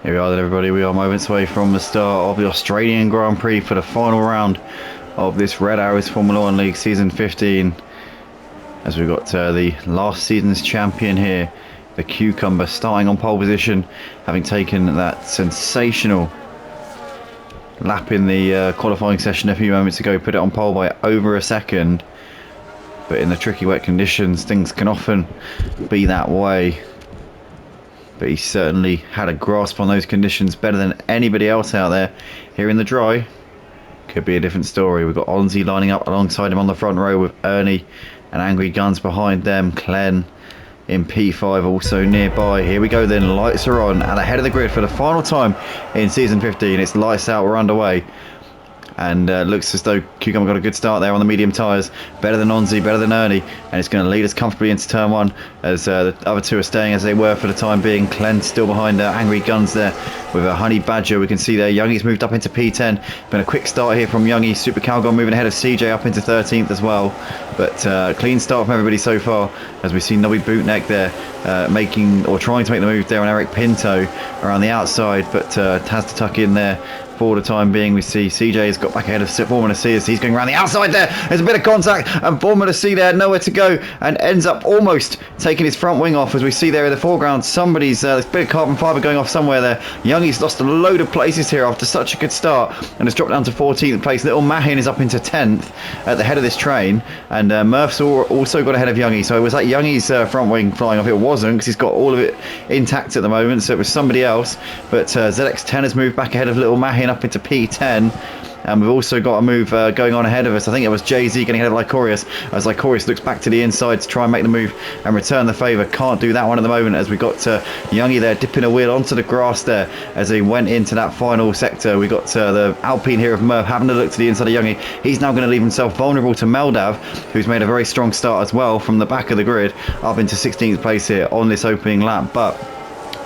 Here we are then everybody, we are moments away from the start of the Australian Grand Prix for the final round of this Red Arrows Formula 1 League Season 15. As we've got the last season's champion here, the Cucumber, starting on pole position, having taken that sensational lap in the qualifying session a few moments ago, put it on pole by over a second. But in the tricky wet conditions, things can often be that way. But he certainly had a grasp on those conditions better than anybody else out there. Here in the dry, could be a different story. We've got Onzi lining up alongside him on the front row with Ernie and Angry Guns behind them. Clen in P5 also nearby. Here we go then, lights are on at the head of the grid for the final time in season 15. It's lights out, we're underway. And looks as though Cucumber got a good start there on the medium tyres. Better than Onzi, better than Ernie. And it's going to lead us comfortably into turn one as the other two are staying as they were for the time being. Clen still behind Angry Guns there with a Honey Badger. We can see there Youngi's moved up into P10. Been a quick start here from Youngie. Super Calgon moving ahead of CJ up into 13th as well. But clean start from everybody so far as we see Nobby Bootneck there trying to make the move there on Eric Pinto around the outside. But has to tuck in there. For the time being, we see CJ has got back ahead of Formula C as he's going around the outside there. There's a bit of contact and Formula C there, nowhere to go, and ends up almost taking his front wing off as we see there in the foreground. Somebody's, there's a bit of carbon fibre going off somewhere there. Youngie's lost a load of places here after such a good start and has dropped down to 14th place. Little Mahin is up into 10th at the head of this train, and Murph's also got ahead of Youngie. So it was like Youngie's front wing flying off. It wasn't, because he's got all of it intact at the moment, so it was somebody else. But ZX10 has moved back ahead of Little Mahin up into P10, and we've also got a move going on ahead of us. I think it was Jay-Z getting ahead of Lycorius as Lycorius looks back to the inside to try and make the move and return the favour. Can't do that one at the moment as we got Youngie there dipping a wheel onto the grass there as he went into that final sector. We got the Alpine here of Murph having a look to the inside of Youngie. He's now going to leave himself vulnerable to Meldav, who's made a very strong start as well from the back of the grid up into 16th place here on this opening lap. But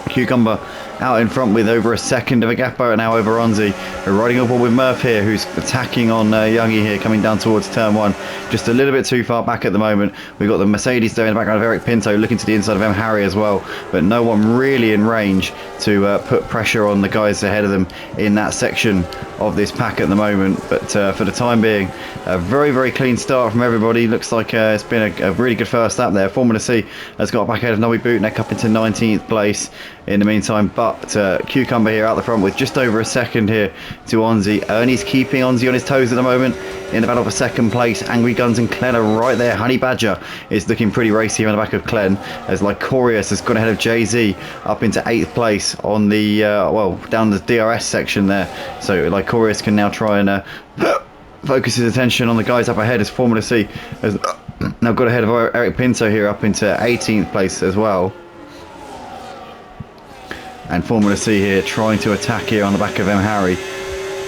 Cucumber out in front with over a second of a gap now over Onzi. We're riding up with Murph here, who's attacking on Youngie here, coming down towards turn one. Just a little bit too far back at the moment. We've got the Mercedes there in the background of Eric Pinto, looking to the inside of M. Harry as well. But no one really in range to put pressure on the guys ahead of them in that section of this pack at the moment. But for the time being, a very, very clean start from everybody. Looks like it's been a really good first lap there. Formula C has got back ahead of Nobby Bootneck up into 19th place in the meantime. But Cucumber here out the front with just over a second here to Onzi. Ernie's keeping Onzi on his toes at the moment in the battle for second place. Angry Guns and Clen are right there. Honey Badger is looking pretty racy on the back of Clen as Lycorius has gone ahead of Jay-Z up into 8th place on the down the DRS section there. So Lycorius can now try and focus his attention on the guys up ahead as Formula C has now got ahead of Eric Pinto here up into 18th place as well. And Formula C here trying to attack here on the back of M. Harry,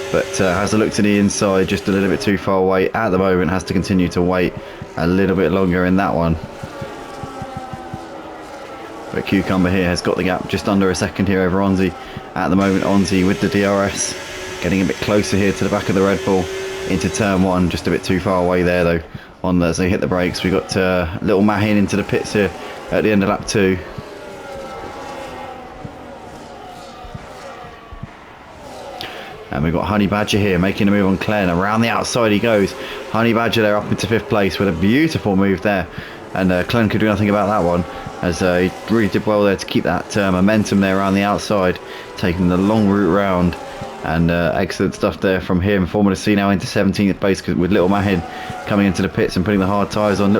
but has a look to the inside, just a little bit too far away at the moment. Has to continue to wait a little bit longer in that one. But Cucumber here has got the gap just under a second here over Onzi at the moment. Onzi with the DRS getting a bit closer here to the back of the Red Bull into turn one, just a bit too far away there though as they hit the brakes. We got Little Mahin into the pits here at the end of lap 2. And we've got Honey Badger here making a move on Clen. Around the outside he goes. Honey Badger there up into 5th place with a beautiful move there. And Clen could do nothing about that one, as he really did well there to keep that momentum there around the outside, taking the long route round. And excellent stuff there from him. Formula C now into 17th place with Little Mahin coming into the pits and putting the hard tyres on.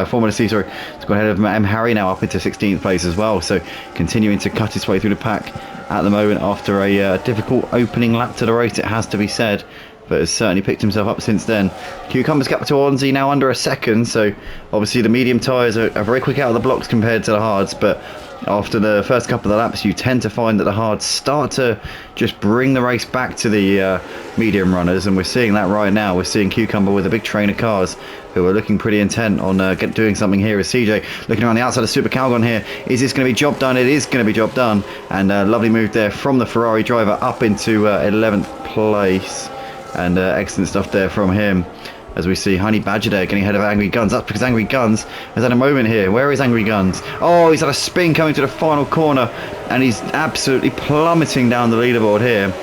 Formula C, sorry, it's gone ahead of M. Harry now up into 16th place as well. So continuing to cut his way through the pack at the moment after a difficult opening lap to the race, it has to be said, but has certainly picked himself up since then. Cucumber's gap to Onzi now under a second, so obviously the medium tyres are very quick out of the blocks compared to the hards, but after the first couple of laps you tend to find that the hards start to just bring the race back to the medium runners, and we're seeing that right now. We're seeing Cucumber with a big train of cars who are looking pretty intent on doing something here. Is CJ looking around the outside of Super Calgon here? Is this going to be job done? It is going to be job done, and a lovely move there from the Ferrari driver up into 11th place, and excellent stuff there from him. as we see Honey Badger there getting ahead of Angry Guns. That's because Angry Guns has had a moment here. Where is Angry Guns? Oh, he's had a spin coming to the final corner, and he's absolutely plummeting down the leaderboard here.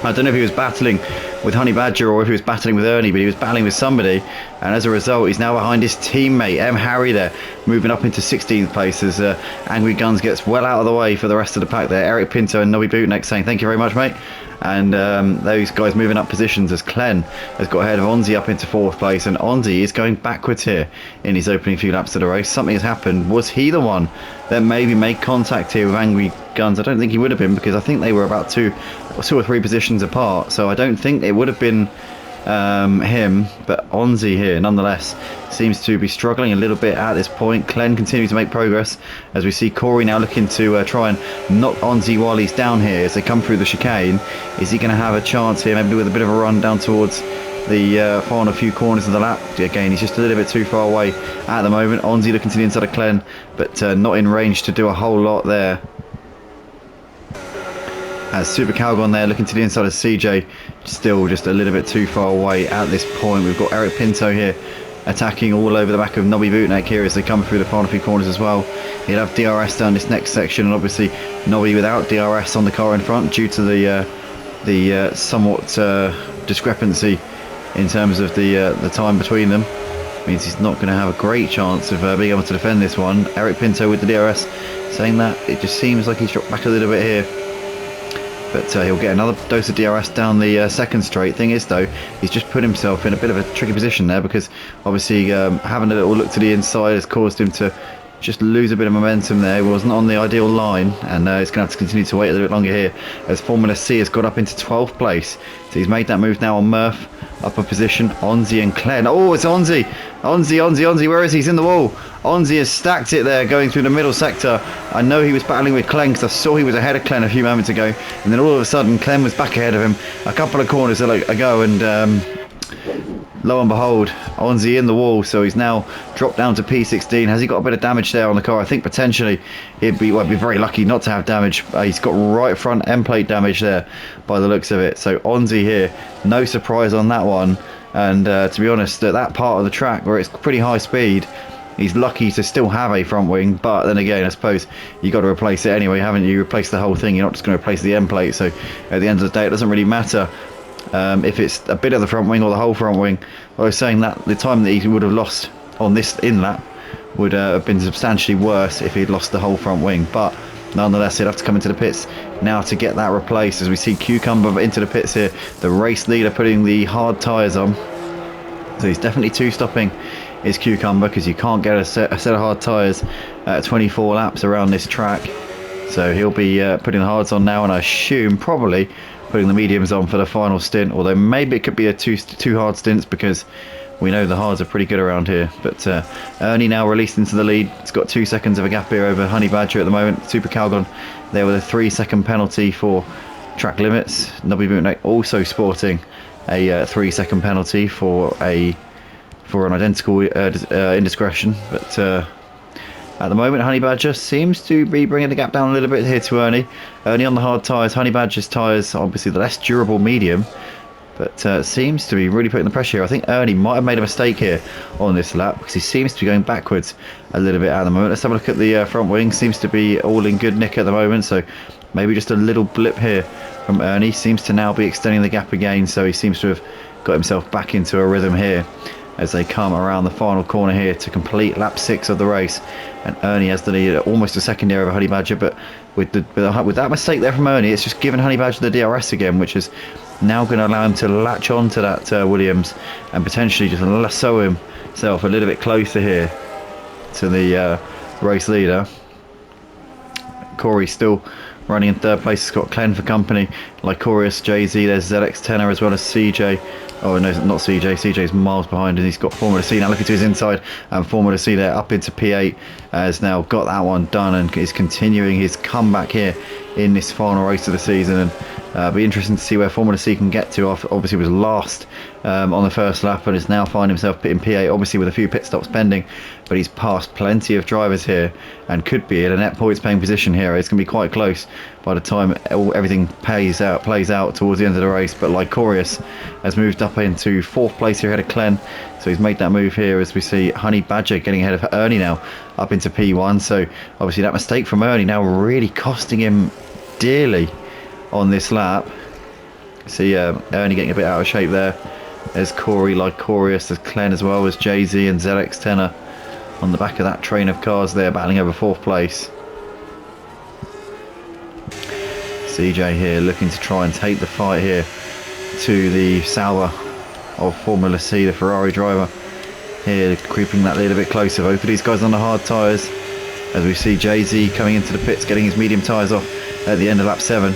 I don't know if he was battling with Honey Badger or if he was battling with Ernie, but he was battling with somebody, and as a result he's now behind his teammate M. Harry there, moving up into 16th place as Angry Guns gets well out of the way for the rest of the pack there. Eric Pinto and Nobby Bootneck saying thank you very much, mate. And those guys moving up positions as Clen has got ahead of Onzi up into 4th place, and Onzi is going backwards here in his opening few laps of the race. Something has happened. Was he the one that maybe made contact here with Angry Guns? I don't think he would have been, because I think they were about two or three positions apart, so I don't think it would have been him. But Onzi here nonetheless seems to be struggling a little bit at this point. Clen continues to make progress as we see Corey now looking to try and knock Onzi while he's down here as they come through the chicane. Is he going to have a chance here, maybe with a bit of a run down towards the final few corners of the lap? Again, he's just a little bit too far away at the moment. Onzi looking to the inside of Clen, but not in range to do a whole lot there. As Super Calgon there looking to the inside of CJ, still just a little bit too far away at this point. We've got Eric Pinto here attacking all over the back of Nobby Bootneck here as they come through the final few corners as well. He'll have DRS down this next section, and obviously Nobby without DRS on the car in front due to the somewhat discrepancy in terms of the time between them. Means he's not going to have a great chance of being able to defend this one. Eric Pinto with the DRS saying that it just seems like he's dropped back a little bit here. But he'll get another dose of DRS down the second straight. Thing is though, he's just put himself in a bit of a tricky position there, because obviously having a little look to the inside has caused him to just lose a bit of momentum there. He wasn't on the ideal line, and he's going to have to continue to wait a little bit longer here as Formula C has got up into 12th place. So he's made that move now on Murph, upper position. Onzi and Clen. Oh, it's Onzi. Onzi. Where is he? He's in the wall. Onzi has stacked it there, going through the middle sector. I know he was battling with Clen because I saw he was ahead of Clen a few moments ago, and then all of a sudden Clen was back ahead of him a couple of corners ago, and lo and behold, Onzi in the wall. So he's now dropped down to P16. Has he got a bit of damage there on the car? I think potentially he'd be very lucky not to have damage. He's got right front end plate damage there by the looks of it. So Onzi here, no surprise on that one. And to be honest, at that part of the track where it's pretty high speed, he's lucky to still have a front wing. But then again, I suppose you got to replace it anyway, haven't you? Replace the whole thing. You're not just going to replace the end plate. So at the end of the day, it doesn't really matter if it's a bit of the front wing or the whole front wing. I was saying that the time that he would have lost on this in lap would have been substantially worse if he'd lost the whole front wing. But nonetheless, he'd have to come into the pits now to get that replaced, as we see Cucumber into the pits here, the race leader putting the hard tyres on. So he's definitely two-stopping his Cucumber, because you can't get a set of hard tyres at 24 laps around this track. So he'll be putting the hards on now, and I assume probably putting the mediums on for the final stint, although maybe it could be a two hard stints, because we know the hards are pretty good around here. But Ernie now released into the lead. It's got 2 seconds of a gap here over Honey Badger at the moment. Super Calgon there with a 3-second penalty for track limits. Nobby Bootneck also sporting a 3-second penalty for an identical indiscretion. But at the moment, Honey Badger seems to be bringing the gap down a little bit here to Ernie. Ernie on the hard tyres. Honey Badger's tyres, obviously the less durable medium, but seems to be really putting the pressure here. I think Ernie might have made a mistake here on this lap, because he seems to be going backwards a little bit at the moment. Let's have a look at the front wing. Seems to be all in good nick at the moment, so maybe just a little blip here from Ernie. Seems to now be extending the gap again, so he seems to have got himself back into a rhythm here as they come around the final corner here to complete lap 6 of the race. And Ernie has the lead, almost a second here over Honey Badger, but with that mistake there from Ernie, it's just given Honey Badger the DRS again, which is now going to allow him to latch on to that Williams and potentially just lasso himself a little bit closer here to the race leader. Corey still running in third place. He's got Clen for company, Lycorius, Jay-Z, there's ZX Tenor as well as CJ. Oh no, not CJ. CJ's miles behind, and he's got Formula C now looking to his inside, and Formula C there up into P8 has now got that one done and is continuing his comeback here in this final race of the season. And Be interesting to see where Formula C can get to. After obviously was last on the first lap, and is now finding himself in P8, obviously with a few pit stops pending, but he's passed plenty of drivers here and could be in a net points paying position here. It's going to be quite close by the time everything plays out towards the end of the race. But Lycorius has moved up into 4th place here ahead of Clen, so he's made that move here as we see Honey Badger getting ahead of Ernie now up into P1. So obviously that mistake from Ernie now really costing him dearly on this lap. See Ernie getting a bit out of shape there. There's Corey, Lycorius, there's Clen as well as Jay-Z and ZX10 on the back of that train of cars there, battling over 4th place. CJ here looking to try and take the fight here to the Sauber of Formula C, the Ferrari driver. Here creeping that little bit closer. Both of these guys on the hard tyres, as we see Jay-Z coming into the pits, getting his medium tyres off at the end of lap 7.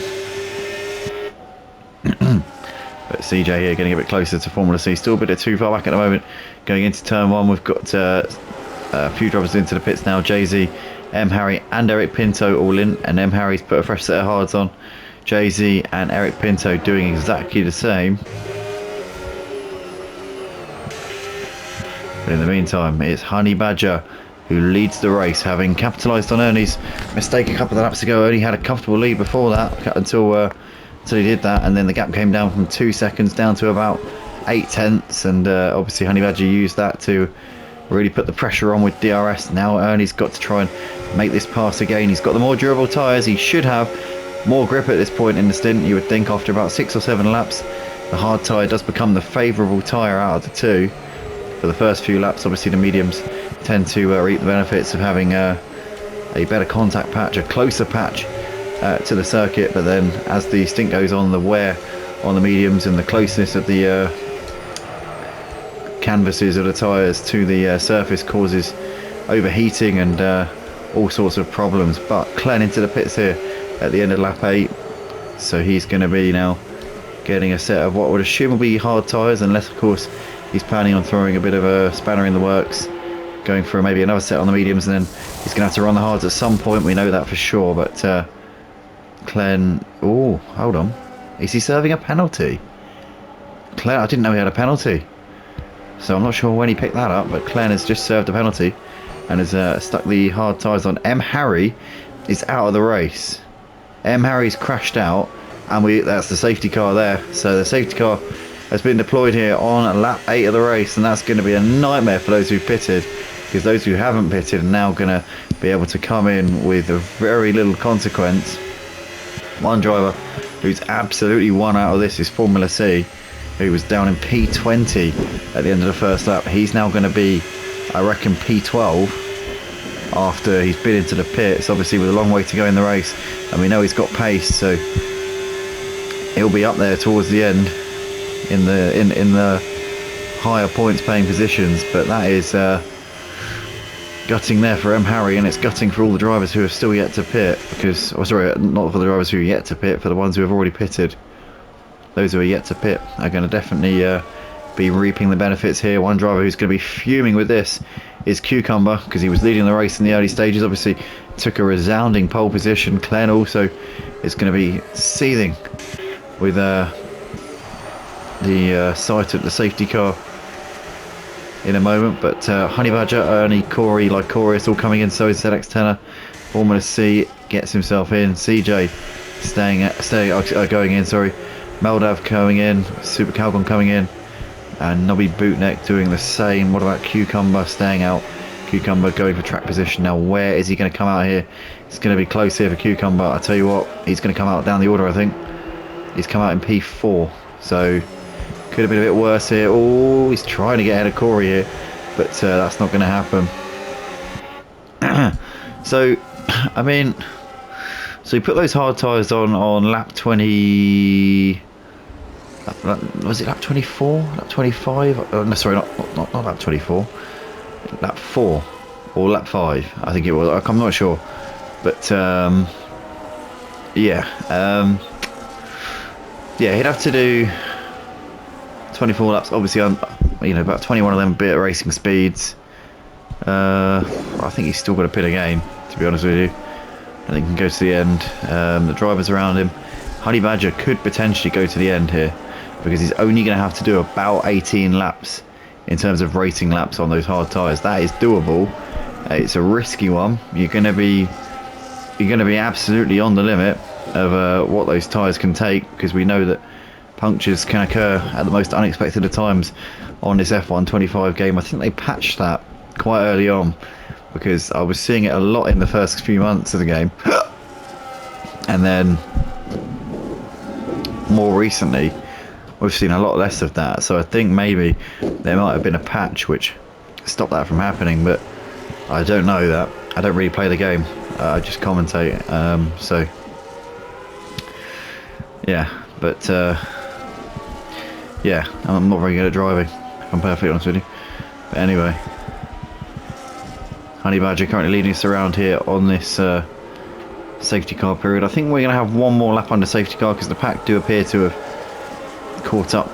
But CJ here getting a bit closer to Formula C, still a bit too far back at the moment. Going into turn 1, we've got a few drivers into the pits now. Jay-Z, M. Harry and Eric Pinto all in, and M. Harry's put a fresh set of hards on. Jay-Z and Eric Pinto doing exactly the same. But in the meantime, it's Honey Badger who leads the race, having capitalised on Ernie's mistake a couple of laps ago. Ernie had a comfortable lead before that until he did that, and then the gap came down from 2 seconds down to about 8 tenths, and obviously Honey Badger used that to really put the pressure on with DRS. Now Ernie's got to try and make this pass again. He's got the more durable tyres. He should have more grip at this point in the stint, you would think, after about 6 or 7 laps. The hard tyre does become the favourable tyre out of the two. For the first few laps, obviously the mediums tend to reap the benefits of having a better contact patch, a closer patch to the circuit, but then as the stint goes on, the wear on the mediums and the closeness of the canvases of the tyres to the surface causes overheating and all sorts of problems. But Clen into the pits here at the end of lap 8, so he's going to be now getting a set of what would assume will be hard tyres, unless of course he's planning on throwing a bit of a spanner in the works, going for maybe another set on the mediums, and then he's going to have to run the hards at some point. We know that for sure. But Clen, oh, hold on, is he serving a penalty? Clen, I didn't know he had a penalty, so I'm not sure when he picked that up, but Clen has just served a penalty and has stuck the hard tyres on. M. Harry is out of the race. M. Harry's crashed out, and that's the safety car there. So the safety car has been deployed here on lap 8 of the race, and that's going to be a nightmare for those who pitted, because those who haven't pitted are now going to be able to come in with a very little consequence. One driver who's absolutely won out of this is Formula C, who was down in P20 at the end of the first lap. He's now going to be, I reckon, P12 after he's been into the pits, obviously with a long way to go in the race, and we know he's got pace, so he'll be up there towards the end in the higher points paying positions. But that is gutting there for M. Harry, and it's gutting for all the drivers who have still yet to pit, because, oh, sorry, not for the drivers who are yet to pit, for the ones who have already pitted. Those who are yet to pit are going to definitely be reaping the benefits here. One driver who's going to be fuming with this is Cucumber, because he was leading the race in the early stages, obviously took a resounding pole position. Clen also is going to be seething with the sight of the safety car in a moment. But Honey Badger, Ernie, Corey, Lycorius all coming in, so is ZX10. Formula C gets himself in. CJ going in, sorry. Meldav coming in, Super Calgon coming in, and Nobby Bootneck doing the same. What about Cucumber staying out? Cucumber going for track position. Now where is he going to come out here? It's going to be close here for Cucumber. I tell you what, he's going to come out down the order, I think. He's come out in P4, so could have been a bit worse here. Oh, he's trying to get ahead of Corey here, but that's not going to happen. So, I mean, so he put those hard tyres on lap 20. Was it lap 24? Lap 25? No, sorry, not lap 24. Lap 4 or lap 5, I think it was. I'm not sure, but yeah, he'd have to do 24 laps. Obviously, about 21 of them bit racing speeds. I think he's still got to pit again, to be honest with you. I think he can go to the end. The drivers around him Honey Badger could potentially go to the end here, because he's only going to have to do about 18 laps in terms of racing laps on those hard tyres. That is doable. It's a risky one. You're going to be absolutely on the limit of what those tyres can take, because we know that punctures can occur at the most unexpected of times on this F125 game. I think they patched that quite early on, because I was seeing it a lot in the first few months of the game, and then more recently we've seen a lot less of that. So I think maybe there might have been a patch which stopped that from happening, but I don't know that. I don't really play the game. I just commentate. So yeah, but yeah, I'm not very good at driving, if I'm perfectly honest with you. But anyway, Honey Badger currently leading us around here on this safety car period. I think we're going to have one more lap under safety car, because the pack do appear to have caught up.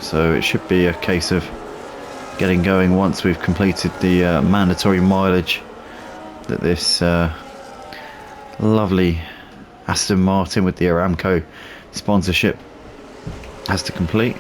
So it should be a case of getting going once we've completed the mandatory mileage that this lovely Aston Martin with the Aramco sponsorship has to complete.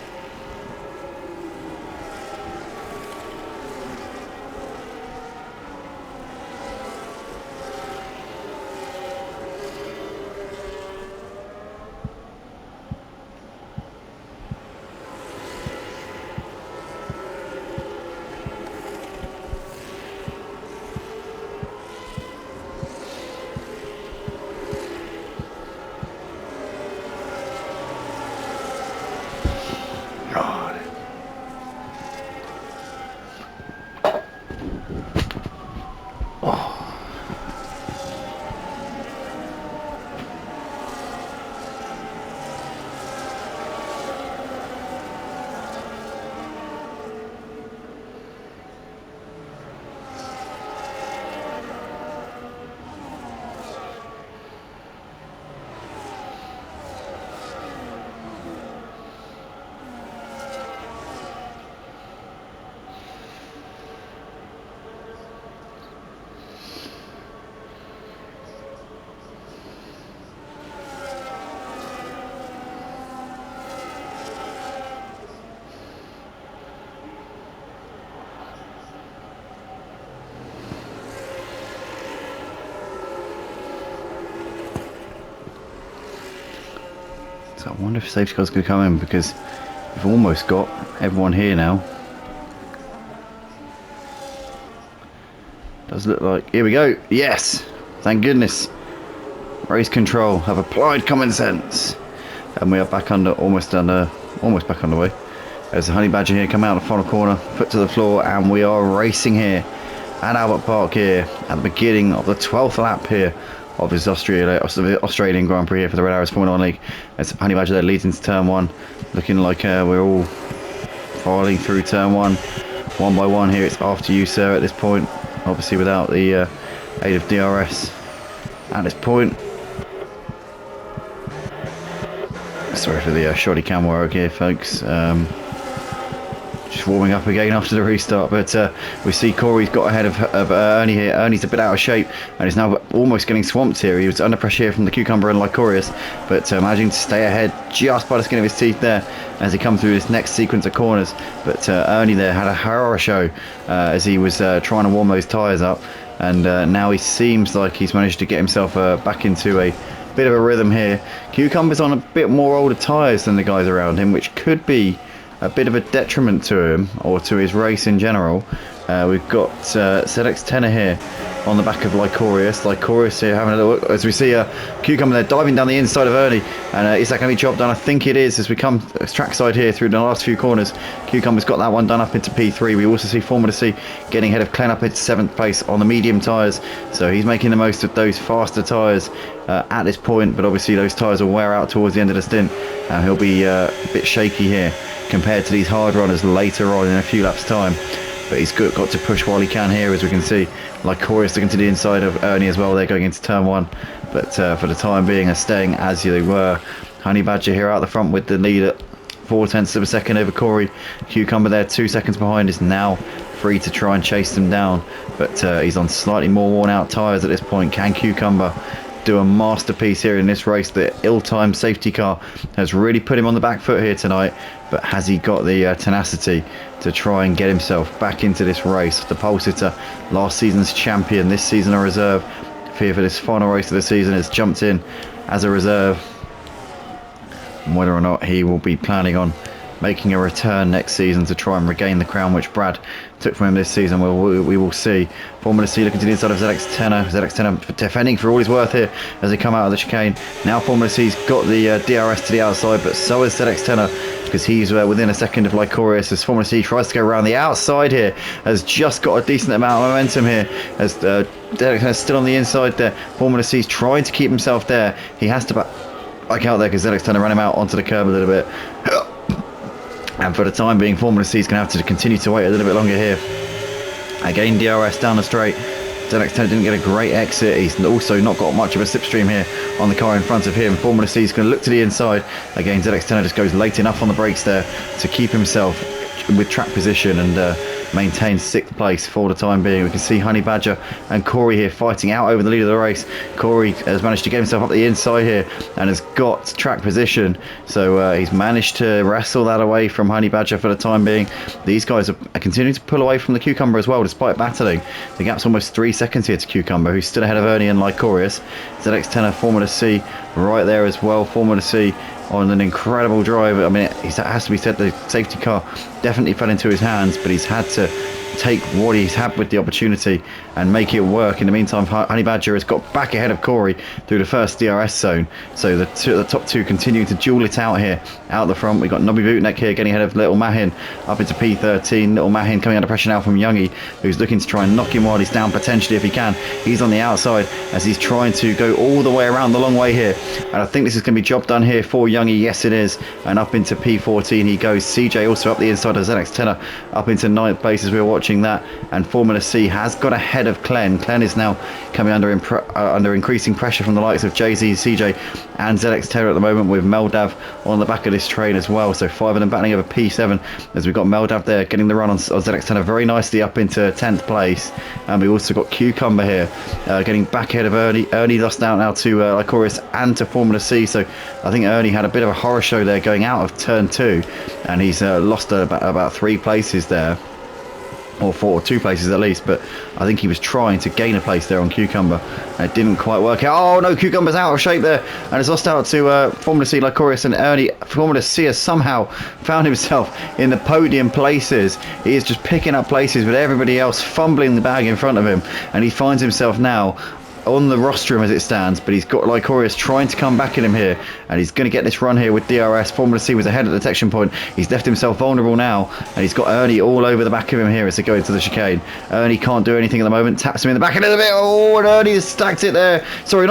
So I wonder if safety cars could come in, because we've almost got everyone here now. Does look like, here we go, yes, thank goodness. Race control have applied common sense, and we are back almost back underway. There's a Honey Badger here coming out of the final corner, foot to the floor, and we are racing here at Albert Park here at the beginning of the 12th lap here of this Australian Grand Prix here for the Red Arrows Formula 1 League. As Honey Badger there leads into turn one, looking like we're all filing through turn one by one here. It's after you, sir, at this point, obviously without the aid of DRS at this point. Sorry for the shoddy cam work here, folks. Just warming up again after the restart, but we see Corey's got ahead of Ernie here. Ernie's a bit out of shape and is now almost getting swamped here. He was under pressure here from the Cucumber and Lycorius, but managing to stay ahead just by the skin of his teeth there as he comes through this next sequence of corners. But Ernie there had a horror show as he was trying to warm those tyres up, and now he seems like he's managed to get himself back into a bit of a rhythm here. Cucumber's on a bit more older tyres than the guys around him, which could be a bit of a detriment to him, or to his race in general. We've got ZX Tenor here on the back of Lycorius. Lycorius here having a look as we see Cucumber there diving down the inside of Ernie, and is that going to be chopped down? I think it is, as we come trackside here through the last few corners. Cucumber's got that one done up into P3. We also see Formula C getting ahead of Clen up into 7th place on the medium tyres, so he's making the most of those faster tyres at this point, but obviously those tyres will wear out towards the end of the stint, and he'll be a bit shaky here compared to these hard runners later on in a few laps time. But he's got to push while he can here, as we can see. Lycorius looking to the inside of Ernie as well. They're going into turn one, but for the time being are staying as they were. Honey Badger here out the front with the lead at 0.4 of a second over Corey. Cucumber there 2 seconds behind, is now free to try and chase them down, but he's on slightly more worn out tyres at this point. Can Cucumber do a masterpiece here in this race. The ill-timed safety car has really put him on the back foot here tonight, but has he got the tenacity to try and get himself back into this race? The pole sitter, last season's champion, this season a reserve, here for this final race of the season, has jumped in as a reserve. And whether or not he will be planning on making a return next season to try and regain the crown which Brad took from him this season, we will see. Formula C looking to the inside of ZX10er. ZX10er defending for all he's worth here as they come out of the chicane. Now Formula C's got the DRS to the outside, but so is ZX10er, because he's within a second of Lycorius as Formula C tries to go around the outside here. Has just got a decent amount of momentum here as ZX10er still on the inside there. Formula C's trying to keep himself there. He has to back out there because ZX10er ran him out onto the curb a little bit. And for the time being, Formula C is going to have to continue to wait a little bit longer here. Again, DRS down the straight. ZX10 didn't get a great exit. He's also not got much of a slipstream here on the car in front of him. Formula C is going to look to the inside. Again, ZX10 just goes late enough on the brakes there to keep himself with track position and maintain 6th place for the time being. We can see Honey Badger and Corey here fighting out over the lead of the race. Corey has managed to get himself up the inside here and has got track position, so he's managed to wrestle that away from Honey Badger for the time being. These guys are continuing to pull away from the Cucumber as well, despite battling. The gap's almost 3 seconds here to Cucumber, who's still ahead of Ernie and Lycorius. ZX10 Formula C right there as well. Formula C on an incredible drive. I mean, it has to be said, the safety car definitely fell into his hands, but he's had to take what he's had with the opportunity and make it work. In the meantime, Honey Badger has got back ahead of Corey through the first DRS zone, so the top two continue to duel it out here. Out the front, we've got Nobby Bootneck here getting ahead of Little Mahin up into P13. Little Mahin coming under pressure now from Youngie, who's looking to try and knock him while he's down potentially if he can. He's on the outside as he's trying to go all the way around the long way here, and I think this is going to be job done here for Youngie. Yes, it is. And up into P14 he goes. CJ also up the inside of ZX10er up into 9th place as we're watching that, and Formula C has got ahead of Clen. Clen is now coming under increasing pressure from the likes of Jay-Z, CJ and ZX10er at the moment, with Meldav on the back of this train as well. So 5 of them battling over P7 as we've got Meldav there getting the run on ZX10er very nicely up into 10th place. And we also got Cucumber here getting back ahead of Ernie. Ernie lost out now to Lycorius and to Formula C, so I think Ernie had a bit of a horror show there going out of turn 2, and he's lost about 3 places there, or 4 or 2 places at least, but I think he was trying to gain a place there on Cucumber and it didn't quite work out. Oh no, Cucumber's out of shape there and has lost out to Formula C, Lycorius and Ernie. Formula C has somehow found himself in the podium places. He is just picking up places with everybody else fumbling the bag in front of him, and he finds himself now on the rostrum as it stands, but he's got Lycorius trying to come back at him here, and he's going to get this run here with DRS. Formula C was ahead at the detection point. He's left himself vulnerable now, and he's got Ernie all over the back of him here as they go into the chicane. Ernie can't do anything at the moment, taps him in the back a little bit. Oh, and Ernie has stacked it there. Sorry,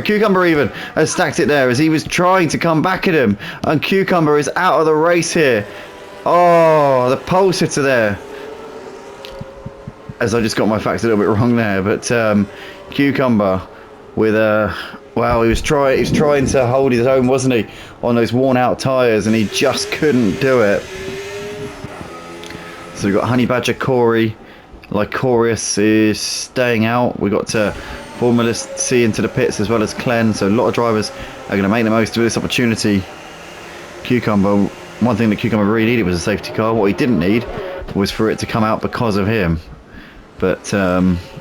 Cucumber even has stacked it there as he was trying to come back at him, and Cucumber is out of the race here. Oh, the pole sitter there. As I just got my facts a little bit wrong there, but Cucumber with well, he was trying to hold his own, wasn't he, on those worn out tyres, and he just couldn't do it. So we've got Honey Badger, Corey, Lycorius is staying out. We've got Formula C into the pits as well as Clen, so a lot of drivers are going to make the most of this opportunity. Cucumber, one thing that Cucumber really needed was a safety car. What he didn't need was for it to come out because of him. But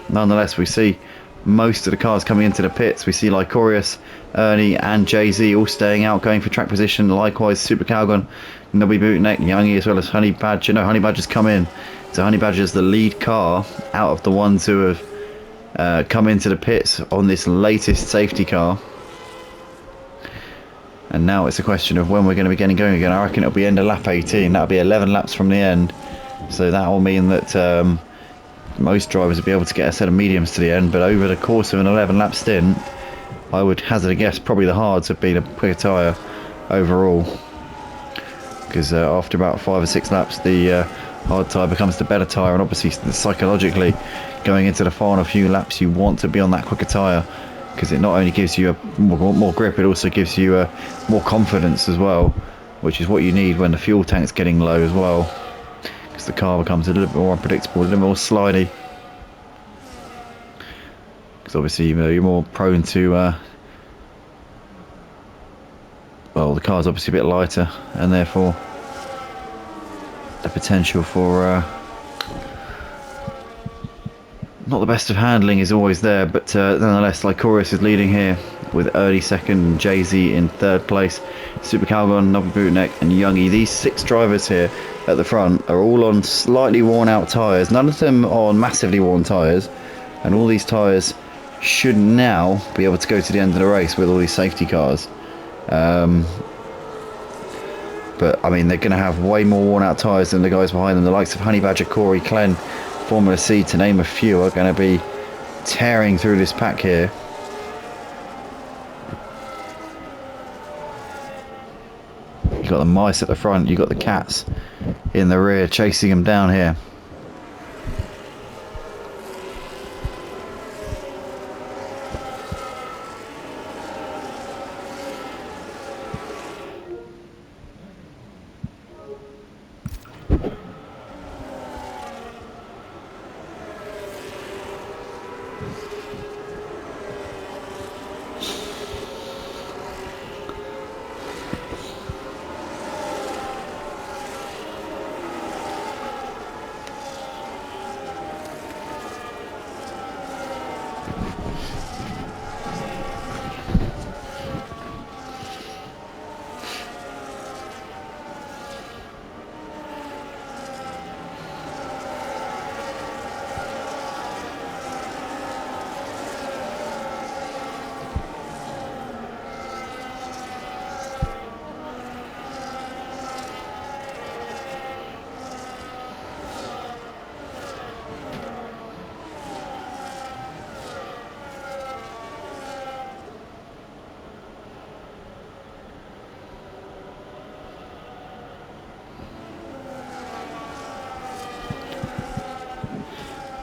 nonetheless, we see most of the cars coming into the pits. We see Lycorius, Ernie and Jay-Z all staying out, going for track position. Likewise, Super Calgon, Nobby Bootneck, Youngie, as well as Honey Badger. No, Honey Badger's come in. So Honey Badger's the lead car out of the ones who have come into the pits on this latest safety car. And now it's a question of when we're going to be getting going again. I reckon it'll be end of lap 18. That'll be 11 laps from the end. So that will mean that most drivers will be able to get a set of mediums to the end, but over the course of an 11 lap stint, I would hazard a guess probably the hards have been a quicker tyre overall, because after about 5 or 6 laps the hard tyre becomes the better tyre, and obviously psychologically going into the final few laps you want to be on that quicker tyre, because it not only gives you a more grip, it also gives you more confidence as well, which is what you need when the fuel tank's getting low as well, because the car becomes a little bit more unpredictable, a little more slidey. because obviously you're more prone to well, the car's obviously a bit lighter, and therefore the potential for not the best of handling is always there, but nonetheless, Lycorius is leading here with Ernie second, Jay-Z in third place, Super Calgon, Nobby Bootneck and Youngie. These 6 drivers here at the front are all on slightly worn out tyres, none of them on massively worn tyres, and all these tyres should now be able to go to the end of the race with all these safety cars. But I mean, they're going to have way more worn out tyres than the guys behind them. The likes of Honey Badger, Corey, Clen, Formula C, to name a few, are going to be tearing through this pack here. You've got the mice at the front, you've got the cats in the rear chasing them down here.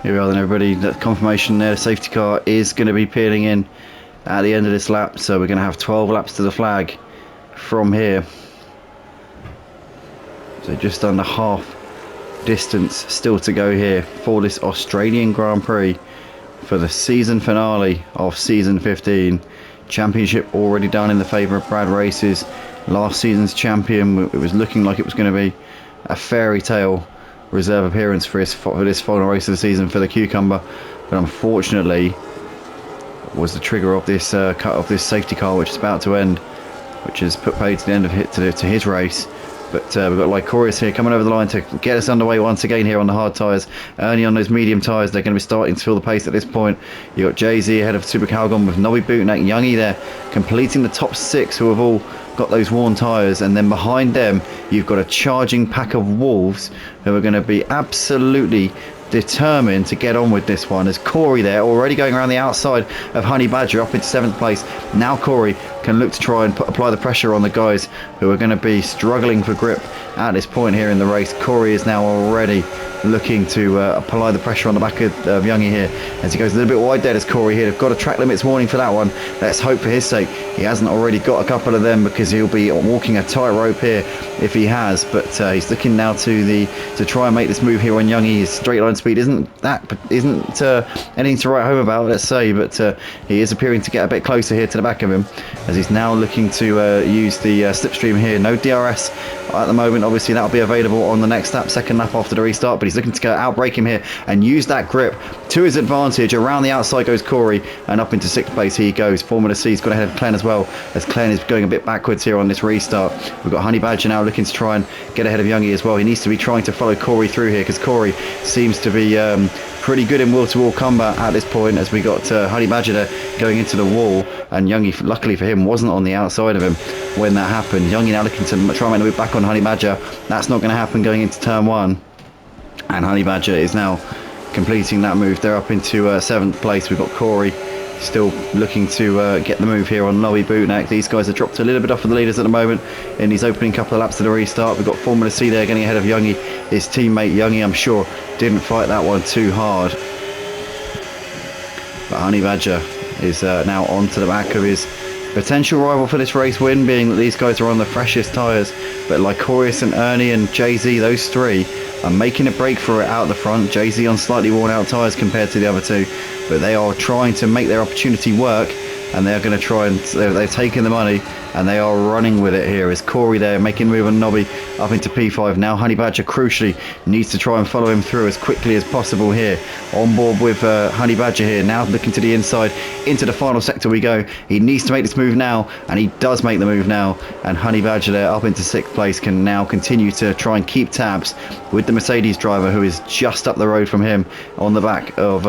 Here we are then, everybody. That confirmation there, the safety car is going to be peeling in at the end of this lap, so we're going to have 12 laps to the flag from here. So just under half distance still to go here for this Australian Grand Prix for the season finale of season 15. Championship already done in the favour of Brad Races. Last season's champion, it was looking like it was going to be a fairy tale reserve appearance for this final race of the season for the Cucumber, but unfortunately was the trigger of this cut of this safety car, which is about to end, which has put paid to the end of to his race. But we've got Lycorius here coming over the line to get us underway once again here on the hard tyres. Ernie on those medium tyres, they're going to be starting to feel the pace at this point. You've got Jay-Z ahead of Super Calgon with Nobby Bootneck, Youngie there completing the top 6, who have all got those worn tyres, and then behind them you've got a charging pack of wolves who are going to be absolutely determined to get on with this one. As Corey there already going around the outside of Honey Badger up into 7th place. Now Corey can look to try and apply the pressure on the guys who are going to be struggling for grip at this point here in the race. Corey is now already looking to apply the pressure on the back of Youngie here as he goes a little bit wide there. As Corey here, they've got a track limits warning for that one. Let's hope for his sake he hasn't already got a couple of them, because he'll be walking a tightrope here if he has. But he's looking now to try and make this move here on Youngie. His straight line speed isn't anything to write home about, let's say, but he is appearing to get a bit closer here to the back of him as he's now looking to use the slipstream here. No DRS at the moment, obviously that'll be available on the next lap, second lap after the restart, but he's looking to go outbrake him here and use that grip to his advantage. Around the outside goes Corey, and up into 6th place he goes. Formula C's got ahead of Clen as well, as Clen is going a bit backwards here on this restart. We've got Honey Badger now looking to try and get ahead of Youngie as well. He needs to be trying to follow Corey through here, because Corey seems to be pretty good in wall-to-wall combat at this point, as we got Honey Badger there going into the wall, and Youngie, luckily for him, wasn't on the outside of him when that happened. Youngie now looking to try and make the move back on Honey Badger. That's not going to happen going into turn 1, and Honey Badger is now completing that move. They're up into 7th place. We've got Corey still looking to get the move here on Nobby Bootneck. These guys have dropped a little bit off of the leaders at the moment in these opening couple of laps of the restart. We've got Formula C there getting ahead of Youngie. His teammate Youngie, I'm sure, didn't fight that one too hard, but Honey Badger is now on to the back of his potential rival for this race win, being that these guys are on the freshest tyres. But Lycorius and Ernie and Jay-Z, those 3 are making a break for it out the front. Jay-Z on slightly worn out tyres compared to the other 2, but they are trying to make their opportunity work, and they're going to try and they're taking the money, and they are running with it here. Is Corey there making a move on Nobby up into P5 now? Honey Badger crucially needs to try and follow him through as quickly as possible here. On board with Honey Badger here, now looking to the inside, into the final sector we go. He needs to make this move now, and he does make the move now, and Honey Badger there up into 6th place can now continue to try and keep tabs with the Mercedes driver, who is just up the road from him on the back of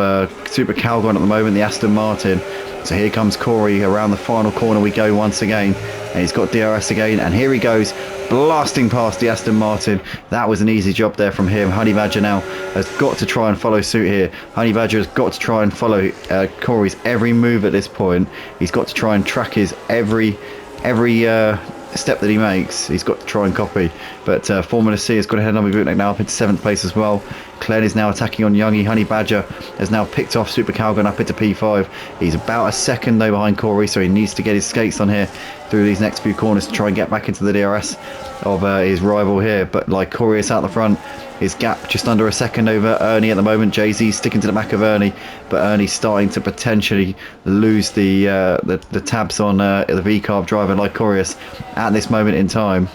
Super Calgon at the moment, the Aston Martin. So here comes Corey around the final corner we go once again, and he's got DRS again, and here he goes blasting past the Aston Martin. That was an easy job there from him. Honey Badger now has got to try and follow suit here. Honey Badger has got to try and follow Corey's every move at this point. He's got to try and track his every step that he makes. He's got to try and copy, but Formula C has got ahead of Nobby Bootneck now up into 7th place as well. Glenn is now attacking on Youngie. Honey Badger has now picked off Super Calgon up into P5. He's about a second though behind Corey, so he needs to get his skates on here through these next few corners to try and get back into the DRS of his rival here. But like Corey is out the front, his gap just under a second over Ernie at the moment. Jay-Z sticking to the back of Ernie, but Ernie's starting to potentially lose the tabs on the V-carb driver Lycorius at this moment in time.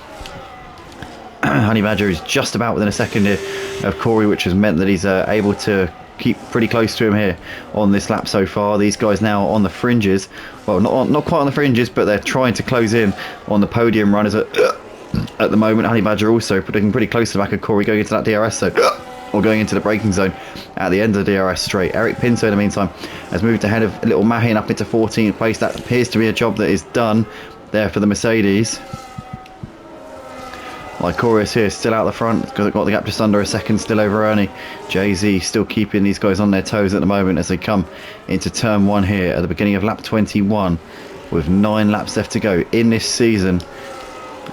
Honey Badger is just about within a second here of Corey, which has meant that he's able to keep pretty close to him here on this lap so far. These guys now on the fringes, well, not quite on the fringes, but they're trying to close in on the podium runners at the moment. Honey Badger also putting pretty close to the back of Corey, going into that DRS zone or going into the braking zone at the end of the DRS straight. Eric Pinto in the meantime has moved ahead of Little Mahin up into 14th place. That appears to be a job that is done there for the Mercedes. Lycorius here still out the front, got the gap just under a second still over Ernie. Jay-Z still keeping these guys on their toes at the moment as they come into turn 1 here at the beginning of lap 21 with 9 laps left to go in this season.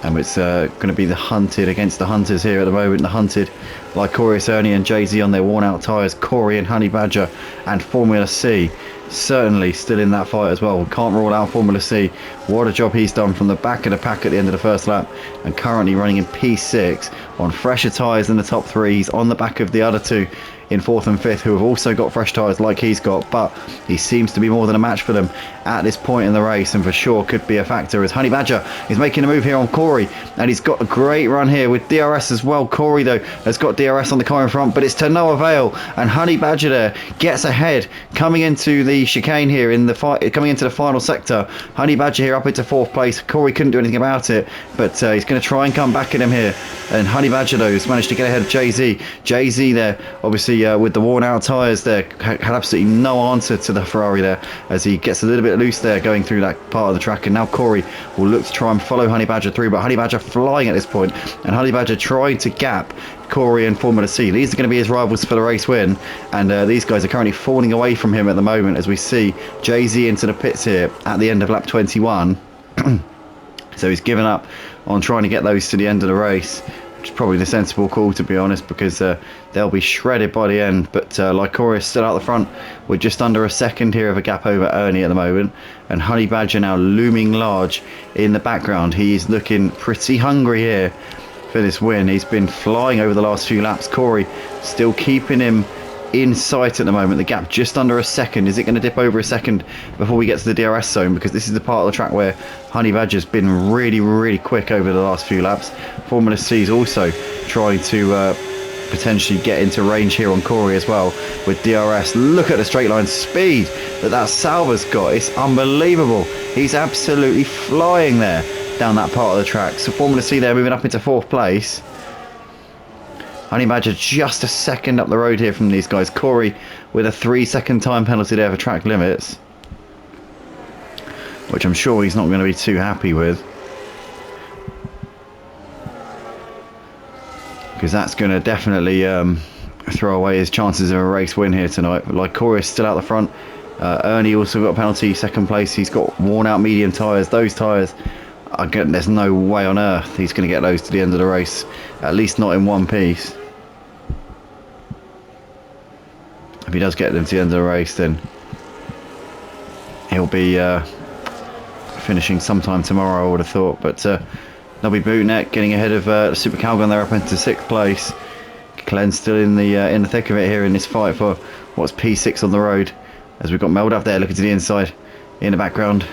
And it's going to be the Hunted against the Hunters here at the moment. The Hunted, Lycorius, Ernie and Jay-Z on their worn out tyres. Corey and Honey Badger and Formula C certainly still in that fight as well. Can't rule out Formula C. What a job he's done from the back of the pack at the end of the first lap, and currently running in P6 on fresher tyres than the top 3. He's on the back of the other 2 in 4th and 5th who have also got fresh tyres like he's got, but he seems to be more than a match for them at this point in the race, and for sure could be a factor as Honey Badger is making a move here on Corey, and he's got a great run here with DRS as well. Corey though has got DRS on the car in front, but it's to no avail, and Honey Badger there gets ahead coming into the chicane here in the fight, coming into the final sector. Honey Badger here up into 4th place. Corey couldn't do anything about it, but he's going to try and come back at him here, and Honey Badger though has managed to get ahead of Jay-Z. Jay-Z there obviously with the worn out tyres there had absolutely no answer to the Ferrari there as he gets a little bit loose there going through that part of the track, and now Corey will look to try and follow Honey Badger through, but Honey Badger flying at this point, and Honey Badger trying to gap Corey and Formula C. These are going to be his rivals for the race win, and these guys are currently falling away from him at the moment as we see Jay-Z into the pits here at the end of lap 21. So he's given up on trying to get those to the end of the race, which is probably the sensible call to be honest, because they'll be shredded by the end. But Lycorius still out the front with just under a second here of a gap over Ernie at the moment, and Honey Badger now looming large in the background. He's looking pretty hungry here for this win. He's been flying over the last few laps. Corey still keeping him in sight at the moment. The gap just under a second. Is it going to dip over a second before we get to the DRS zone? Because this is the part of the track where Honey Badger's been really quick over the last few laps. Formula C's also trying to potentially get into range here on Corey as well with DRS. Look at the straight line speed that Salva's got. It's unbelievable. He's absolutely flying there down that part of the track. So Formula C there moving up into 4th place. Honey Badger just a second up the road here from these guys. Corey with a 3-second time penalty there for track limits, which I'm sure he's not going to be too happy with, because that's going to definitely throw away his chances of a race win here tonight. But like Corey is still out the front. Ernie also got a penalty, 2nd place. He's got worn out medium tyres. Those tyres, there's no way on earth he's going to get those to the end of the race, at least not in one piece. If he does get them to the end of the race, then he'll be finishing sometime tomorrow, I would have thought. But Nobby Bootneck getting ahead of Super Calgon there up into 6th place. Glenn still in the thick of it here in this fight for what's P6 on the road as we've got Meldav there looking to the inside in the background.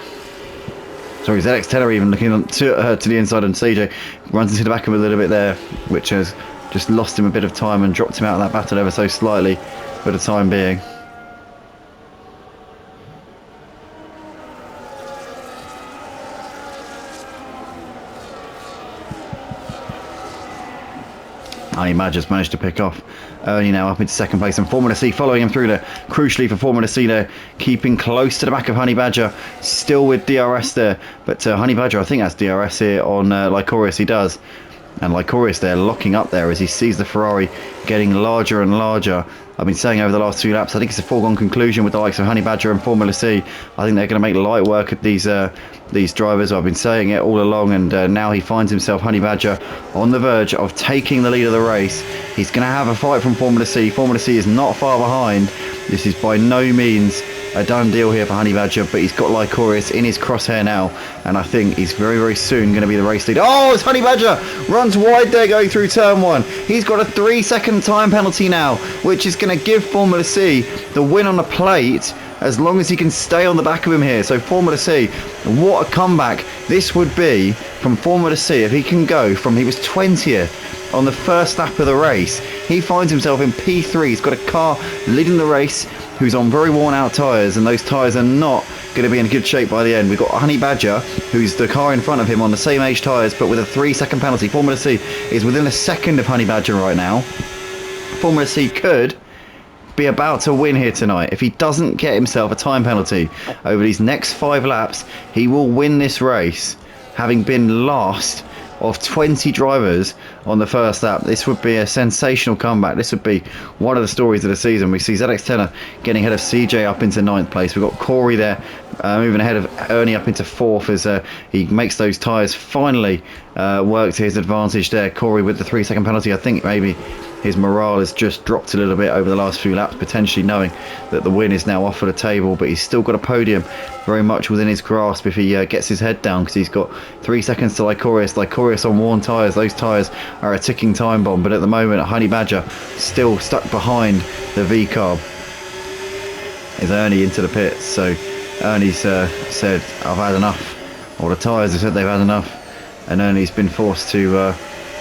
Sorry, ZX10 are even looking to the inside, and CJ runs into the back of him a little bit there, which has just lost him a bit of time and dropped him out of that battle ever so slightly for the time being. Honey Badger's managed to pick off Ernie now up into second place, and Formula C following him through there. Crucially for Formula C there, keeping close to the back of Honey Badger, still with DRS there, but Honey Badger, I think that's DRS here on Lycorius, he does. And Lycorius there locking up there as he sees the Ferrari getting larger and larger. I've been saying over the last 2 laps, I think it's a foregone conclusion with the likes of Honey Badger and Formula C. I think they're going to make light work of these drivers. I've been saying it all along, and now he finds himself, Honey Badger, on the verge of taking the lead of the race. He's going to have a fight from Formula C. Formula C is not far behind. This is by no means a done deal here for Honey Badger, but he's got Lycorius in his crosshair now, and I think he's very, very soon going to be the race leader. Oh, it's Honey Badger runs wide there going through turn 1. He's got a 3-second time penalty now, which is going to give Formula C the win on the plate as long as he can stay on the back of him here. So Formula C, what a comeback this would be from Formula C if he can go from, he was 20th on the first lap of the race. He finds himself in P3. He's got a car leading the race who's on very worn out tyres, and those tyres are not going to be in good shape by the end. We've got Honey Badger, who's the car in front of him on the same age tyres, but with a 3-second penalty. Formula C is within a second of Honey Badger right now. Formula C could be about to win here tonight. If he doesn't get himself a time penalty over these next 5 laps, he will win this race, having been last of 20 drivers on the first lap. This would be a sensational comeback. This would be one of the stories of the season. We see ZX10 getting ahead of CJ up into 9th place. We've got Corey there moving ahead of Ernie up into 4th as he makes those tyres finally work to his advantage there. Corey with the 3-second penalty. I think maybe his morale has just dropped a little bit over the last few laps, potentially knowing that the win is now off of the table, but he's still got a podium very much within his grasp if he gets his head down, because he's got 3 seconds to Lycorius. Lycorius on worn tyres. Those tyres are a ticking time bomb, but at the moment Honey Badger still stuck behind the V-carb. Is Ernie into the pits, so Ernie's said, I've had enough, or the tyres have said they've had enough, and Ernie's been forced to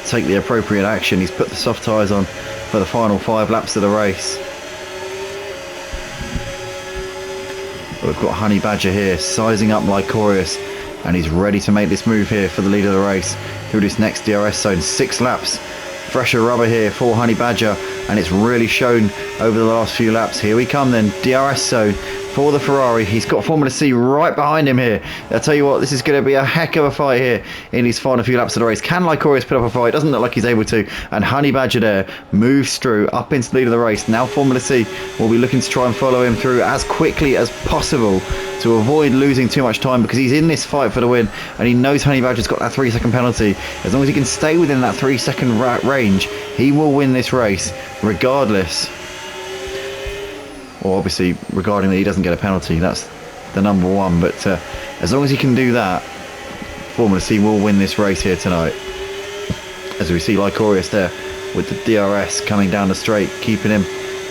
take the appropriate action. He's put the soft tyres on for the final 5 laps of the race. But we've got Honey Badger here sizing up Lycorius, and he's ready to make this move here for the lead of the race through this next DRS zone. 6 laps, fresher rubber here for Honey Badger, and it's really shown over the last few laps. Here we come then, DRS zone for the Ferrari. He's got Formula C right behind him here. I'll tell you what, this is going to be a heck of a fight here in these final few laps of the race. Can Lycorius put up a fight? Doesn't look like he's able to. And Honey Badger there moves through up into the lead of the race. Now Formula C will be looking to try and follow him through as quickly as possible to avoid losing too much time, because he's in this fight for the win, and he knows Honey Badger's got that 3-second penalty. As long as he can stay within that 3-second range, he will win this race regardless. Or obviously regarding that he doesn't get a penalty, that's the number one, but as long as he can do that, Formula C will win this race here tonight. As we see Lycorius there with the DRS coming down the straight, keeping him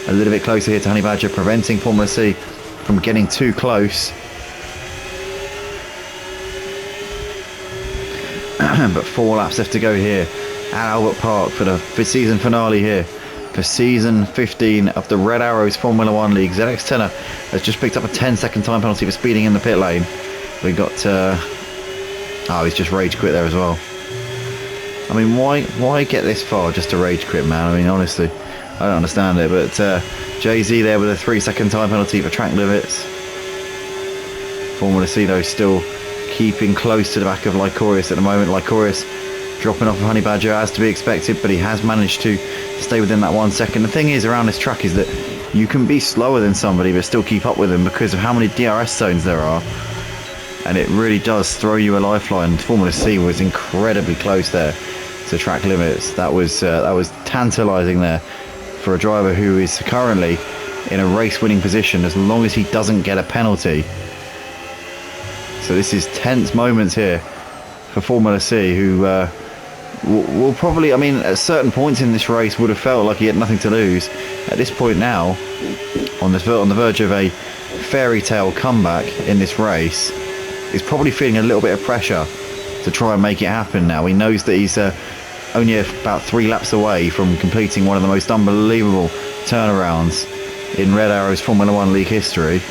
a little bit closer here to Honey Badger, preventing Formula C from getting too close. But 4 laps left to go here at Albert Park for the season finale here. For season 15 of the Red Arrows Formula 1 League. ZX10 has just picked up a 10-second time penalty for speeding in the pit lane. We got oh, he's just rage quit there as well. I mean, why get this far just to rage quit, man? I mean, honestly, I don't understand it. But Jay-Z there with a 3-second time penalty for track limits. Formula C though still keeping close to the back of Lycorius at the moment. Lycorius dropping off of Honey Badger as to be expected, but he has managed to stay within that 1 second. The thing is around this track is that you can be slower than somebody but still keep up with them because of how many DRS zones there are, and it really does throw you a lifeline. Formula C was incredibly close there to track limits. That was tantalising there for a driver who is currently in a race winning position as long as he doesn't get a penalty. So this is tense moments here for Formula C, who will probably, I mean, at certain points in this race would have felt like he had nothing to lose. At this point now, on the verge of a fairy tale comeback in this race, is probably feeling a little bit of pressure to try and make it happen now. He knows that he's only about 3 laps away from completing one of the most unbelievable turnarounds in Red Arrow's Formula 1 League history.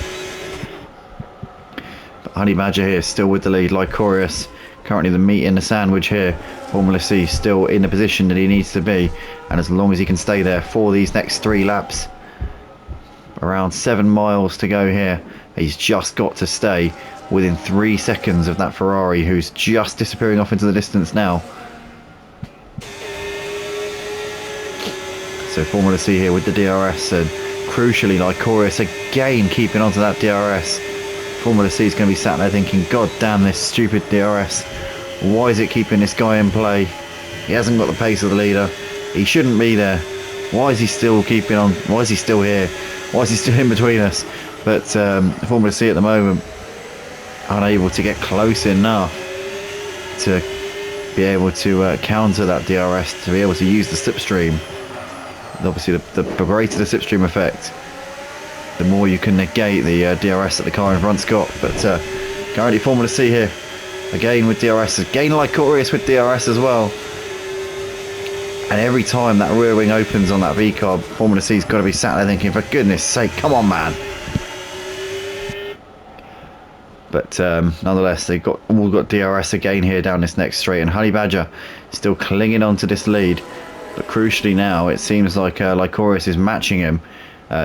But Honey Badger here still with the lead. Lycorius currently the meat in the sandwich here. Formula C still in the position that he needs to be, and as long as he can stay there for these next 3 laps, around 7 miles to go here, he's just got to stay within 3 seconds of that Ferrari, who's just disappearing off into the distance now. So Formula C here with the DRS, and crucially Lycorius again keeping onto that DRS. Formula C is going to be sat there thinking, God damn this stupid DRS. Why is it keeping this guy in play? He hasn't got the pace of the leader. He shouldn't be there. Why is he still keeping on? Why is he still here? Why is he still in between us? But Formula C at the moment unable to get close enough to be able to counter that DRS, to be able to use the slipstream. And obviously the greater the slipstream effect, the more you can negate the DRS that the car in front's got. But currently Formula C here again with DRS, again Lycorius with DRS as well. And every time that rear wing opens on that V-carb, Formula C's got to be sat there thinking, for goodness sake, come on man. But nonetheless, they've all got DRS again here down this next straight, and Honey Badger still clinging on to this lead. But crucially now, it seems like Lycorius is matching him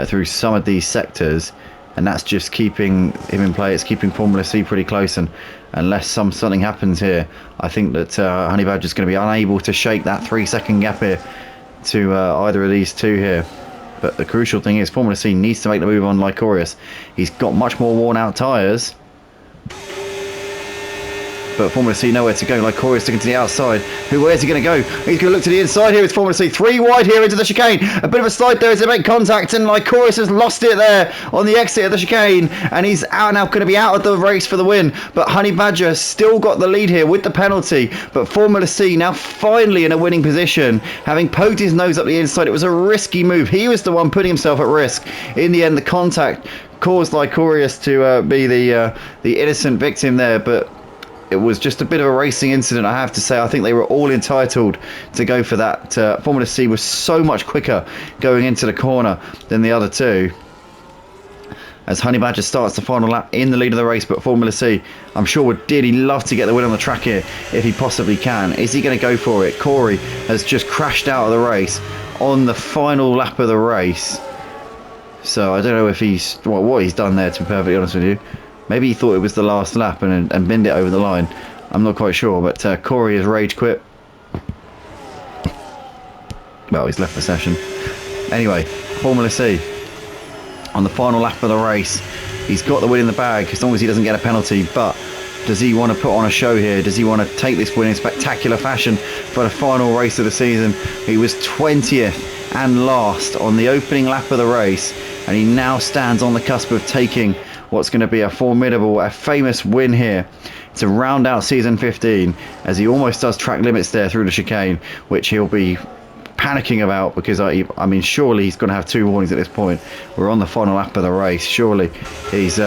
through some of these sectors, and that's just keeping him in play. It's keeping Formula C pretty close, and unless something happens here, I think that Honey Badger is going to be unable to shake that 3-second gap here to either of these two here. But the crucial thing is Formula C needs to make the move on Lycorius. He's got much more worn out tyres, but Formula C nowhere to go. Lycorius sticking to the outside. Where's he going to go? He's going to look to the inside here. It's Formula C 3 wide here into the chicane. A bit of a slide there as they make contact, and Lycorius has lost it there on the exit of the chicane, and he's out now, going to be out of the race for the win. But Honey Badger still got the lead here with the penalty, but Formula C now finally in a winning position, having poked his nose up the inside. It was a risky move. He was the one putting himself at risk. In the end, the contact caused Lycorius to be the innocent victim there, but it was just a bit of a racing incident, I have to say. I think they were all entitled to go for that. Formula C was so much quicker going into the corner than the other two, as Honey Badger starts the final lap in the lead of the race. But Formula C, I'm sure, would dearly love to get the win on the track here if he possibly can. Is he going to go for it? Corey has just crashed out of the race on the final lap of the race, so I don't know if he's what he's done there, to be perfectly honest with you. Maybe he thought it was the last lap and binned it over the line. I'm not quite sure, but Corey has rage quit. Well, he's left the session. Anyway, Formula C on the final lap of the race. He's got the win in the bag as long as he doesn't get a penalty, but does he want to put on a show here? Does he want to take this win in spectacular fashion for the final race of the season? He was 20th and last on the opening lap of the race, and he now stands on the cusp of taking what's going to be a formidable, a famous win here to round out season 15, as he almost does track limits there through the chicane, which he'll be panicking about, because I mean, surely he's going to have 2 warnings at this point. We're on the final lap of the race. Surely he's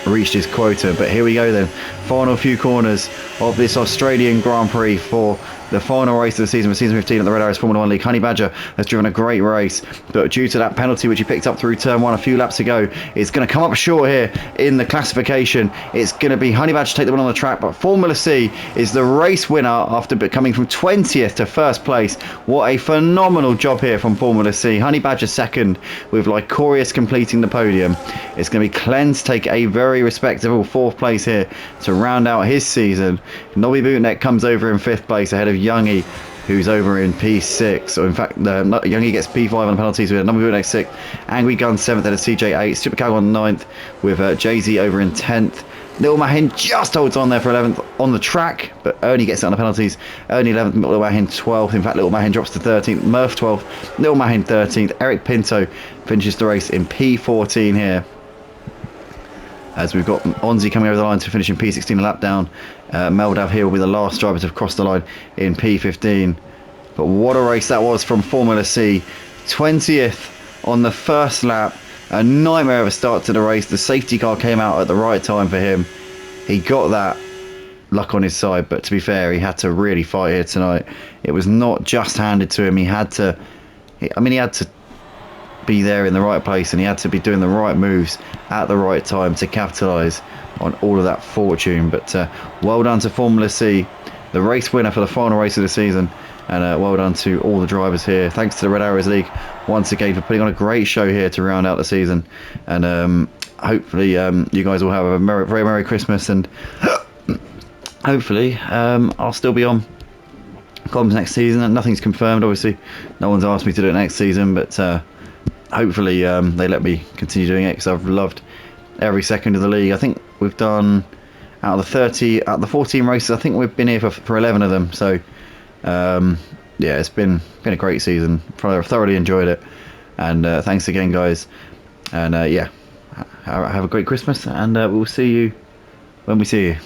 reached his quota. But here we go then, final few corners of this Australian Grand Prix for the final race of the season for season 15 at the Red Arrows Formula 1 League. Honey Badger has driven a great race, but due to that penalty which he picked up through turn 1 a few laps ago, it's going to come up short here in the classification. It's going to be Honey Badger to take the win on the track, but Formula C is the race winner after coming from 20th to first place. What a phenomenal job here from Formula C. Honey Badger second, with Lycorius completing the podium. It's going to be Clens take a very respectable 4th place here to round out his season. Nobby Bootneck comes over in 5th place ahead of Youngie, who's over in P6. So in fact, Youngie gets P5 on the penalties with Nobby Bootneck 6th, Angry Gun 7th ahead of CJ 8th, Super Cow on 9th with Jay-Z over in 10th. Little Mahin just holds on there for 11th on the track, but Ernie gets it on the penalties. Ernie 11th, Little Mahin 12th. In fact, Little Mahin drops to 13th. Murph 12th, Little Mahin 13th. Eric Pinto finishes the race in P14 here, as we've got Onzi coming over the line to finish in P16 a lap down. Meldav here will be the last driver to cross the line in P15. But what a race that was from Formula C. 20th on the first lap, a nightmare of a start to the race. The safety car came out at the right time for him. He got that luck on his side, but to be fair, he had to really fight here tonight. It was not just handed to him. He had to be there in the right place, and he had to be doing the right moves at the right time to capitalise on all of that fortune. But well done to Formula C, the race winner for the final race of the season, and well done to all the drivers here. Thanks to the Red Arrows League once again for putting on a great show here to round out the season, and hopefully you guys will have a very merry Christmas, and hopefully I'll still be on comms next season. And nothing's confirmed, obviously. No one's asked me to do it next season, but hopefully they let me continue doing it, because I've loved every second of the league. I think we've done, out of the 14 races, I think we've been here for 11 of them. So yeah, it's been a great season. Thoroughly enjoyed it, and thanks again, guys. And yeah, have a great Christmas, and we'll see you when we see you.